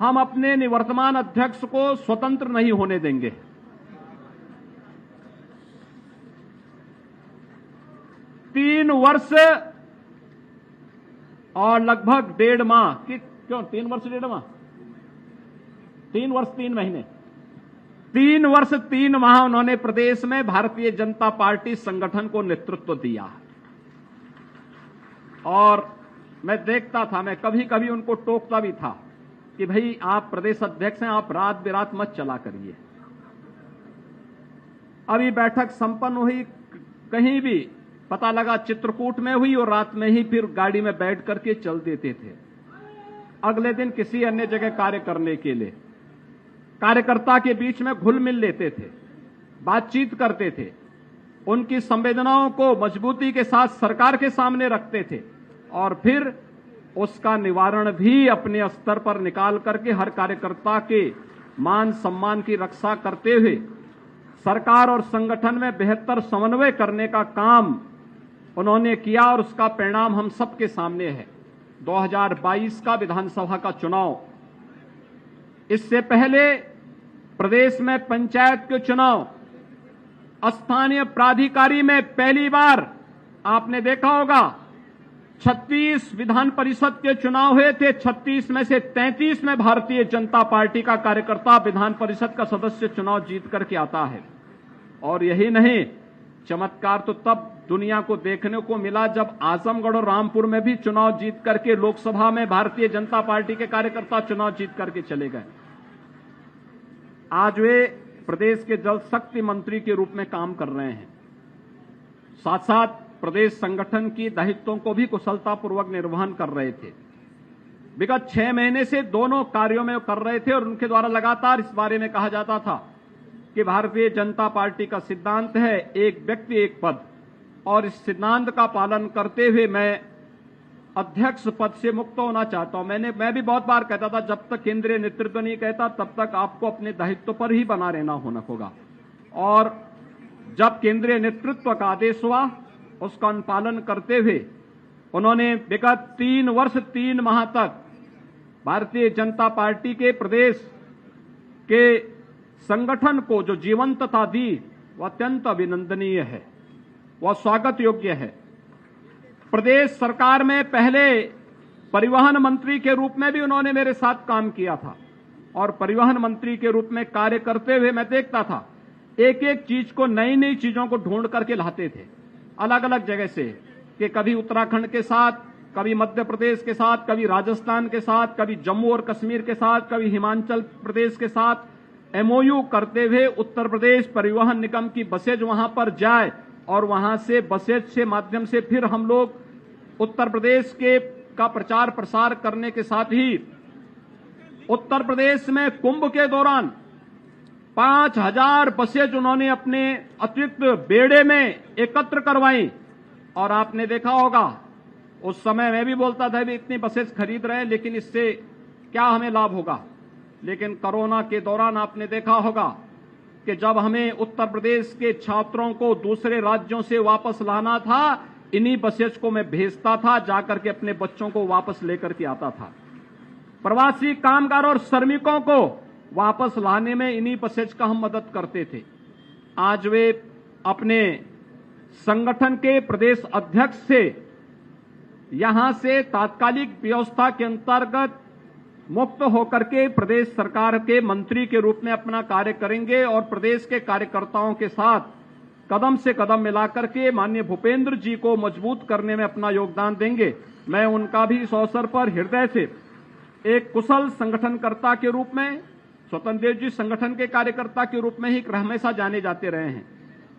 हम अपने निवर्तमान अध्यक्ष को स्वतंत्र नहीं होने देंगे। तीन वर्ष और लगभग 1.5 माह कि क्यों 3 वर्ष 1.5 माह 3 वर्ष 3 महीने 3 वर्ष 3 माह उन्होंने प्रदेश में भारतीय जनता पार्टी संगठन को नेतृत्व दिया। और मैं देखता था, मैं कभी कभी उनको टोकता भी था कि भाई आप प्रदेश अध्यक्ष हैं, आप रात बिरात मत चला करिए। अभी बैठक संपन्न हुई, कहीं भी पता लगा चित्रकूट में हुई और रात में ही फिर गाड़ी में बैठ करके चल देते थे, अगले दिन किसी अन्य जगह कार्य करने के लिए। कार्यकर्ता के बीच में घुल मिल लेते थे, बातचीत करते थे, उनकी संवेदनाओं को मजबूती के साथ सरकार के सामने रखते थे और फिर उसका निवारण भी अपने स्तर पर निकाल करके हर कार्यकर्ता के मान सम्मान की रक्षा करते हुए सरकार और संगठन में बेहतर समन्वय करने का काम उन्होंने किया और उसका परिणाम हम सबके सामने है। 2022 का विधानसभा का चुनाव, इससे पहले प्रदेश में पंचायत के चुनाव, स्थानीय प्राधिकारी में पहली बार आपने देखा होगा 36 विधान परिषद के चुनाव हुए थे। 36 में से 33 में भारतीय जनता पार्टी का कार्यकर्ता विधान परिषद का सदस्य चुनाव जीत करके आता है। और यही नहीं, चमत्कार तो तब दुनिया को देखने को मिला जब आजमगढ़ और रामपुर में भी चुनाव जीत करके लोकसभा में भारतीय जनता पार्टी के कार्यकर्ता चुनाव जीत करके चले गए। आज वे प्रदेश के जल शक्ति मंत्री के रूप में काम कर रहे हैं, साथ साथ प्रदेश संगठन की दायित्वों को भी कुशलतापूर्वक निर्वहन कर रहे थे। विगत 6 महीने से दोनों कार्यों में कर रहे थे और उनके द्वारा लगातार इस बारे में कहा जाता था कि भारतीय जनता पार्टी का सिद्धांत है एक व्यक्ति एक पद, और इस सिद्धांत का पालन करते हुए मैं अध्यक्ष पद से मुक्त होना चाहता हूं। मैं भी बहुत बार कहता था, जब तक केंद्रीय नेतृत्व नहीं कहता तब तक आपको अपने दायित्व पर ही बना रहना होगा। और जब केंद्रीय नेतृत्व का आदेश हुआ उसका अनुपालन करते हुए उन्होंने विगत 3 वर्ष 3 माह तक भारतीय जनता पार्टी के प्रदेश के संगठन को जो जीवंतता दी वह अत्यंत अभिनंदनीय है, वह स्वागत योग्य है। प्रदेश सरकार में पहले परिवहन मंत्री के रूप में भी उन्होंने मेरे साथ काम किया था और परिवहन मंत्री के रूप में कार्य करते हुए मैं देखता था एक एक चीज को, नई नई चीजों को ढूंढ करके लाते थे अलग अलग जगह से, कि कभी उत्तराखंड के साथ, कभी मध्य प्रदेश के साथ, कभी राजस्थान के साथ, कभी जम्मू और कश्मीर के साथ, कभी हिमाचल प्रदेश के साथ एमओयू करते हुए उत्तर प्रदेश परिवहन निगम की बसेज वहां पर जाए और वहां से बसेज से माध्यम से फिर हम लोग उत्तर प्रदेश के का प्रचार प्रसार करने के साथ ही उत्तर प्रदेश में कुंभ के दौरान 5000 बसेज उन्होंने अपने अतिरिक्त बेड़े में एकत्र करवाई। और आपने देखा होगा उस समय मैं भी बोलता था भी इतनी बसेज खरीद रहे हैं लेकिन इससे क्या हमें लाभ होगा, लेकिन कोरोना के दौरान आपने देखा होगा कि जब हमें उत्तर प्रदेश के छात्रों को दूसरे राज्यों से वापस लाना था, इन्हीं बसेज को मैं भेजता था, जाकर के अपने बच्चों को वापस लेकर के आता था। प्रवासी कामगार और श्रमिकों को वापस लाने में इन्हीं बसेज का हम मदद करते थे। आज वे अपने संगठन के प्रदेश अध्यक्ष से यहां से तात्कालिक व्यवस्था के अंतर्गत मुक्त होकर के प्रदेश सरकार के मंत्री के रूप में अपना कार्य करेंगे और प्रदेश के कार्यकर्ताओं के साथ कदम से कदम मिलाकर के माननीय भूपेंद्र जी को मजबूत करने में अपना योगदान देंगे। मैं उनका भी इस अवसर पर हृदय से एक कुशल संगठनकर्ता के रूप में, स्वतंत्र देव जी संगठन के कार्यकर्ता के रूप में ही हमेशा जाने जाते रहे हैं।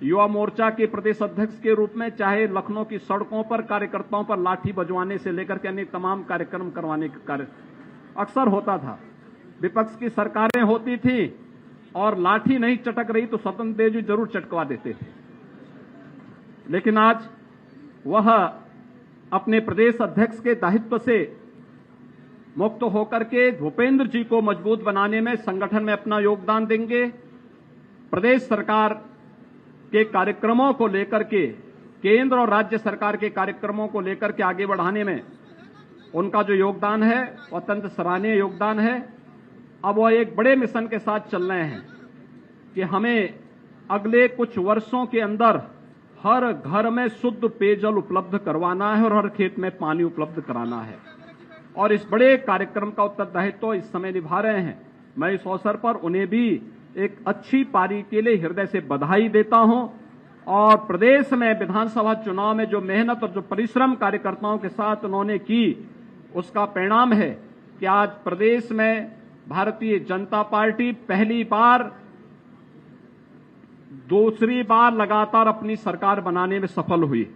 युवा मोर्चा के प्रदेश अध्यक्ष के रूप में चाहे लखनऊ की सड़कों पर कार्यकर्ताओं पर लाठी बजवाने से लेकर के अन्य तमाम कार्यक्रम करवाने का कार्य अक्सर होता था। विपक्ष की सरकारें होती थी और लाठी नहीं चटक रही तो स्वतंत्र देव जी जरूर चटकवा देते थे, लेकिन आज वह अपने प्रदेश अध्यक्ष के दायित्व से मुक्त होकर के भूपेंद्र जी को मजबूत बनाने में संगठन में अपना योगदान देंगे। प्रदेश सरकार के कार्यक्रमों को लेकर के, केंद्र और राज्य सरकार के कार्यक्रमों को लेकर के आगे बढ़ाने में उनका जो योगदान है वो अत्यंत सराहनीय योगदान है। अब वो एक बड़े मिशन के साथ चल रहे हैं कि हमें अगले कुछ वर्षों के अंदर हर घर में शुद्ध पेयजल उपलब्ध करवाना है और हर खेत में पानी उपलब्ध कराना है। और इस बड़े कार्यक्रम का उत्तरदायित्व इस समय निभा रहे हैं। मैं इस अवसर पर उन्हें भी एक अच्छी पारी के लिए हृदय से बधाई देता हूं और प्रदेश में विधानसभा चुनाव में जो मेहनत और जो परिश्रम कार्यकर्ताओं के साथ उन्होंने की, उसका परिणाम है कि आज प्रदेश में भारतीय जनता पार्टी पहली बार दूसरी बार लगातार अपनी सरकार बनाने में सफल हुई।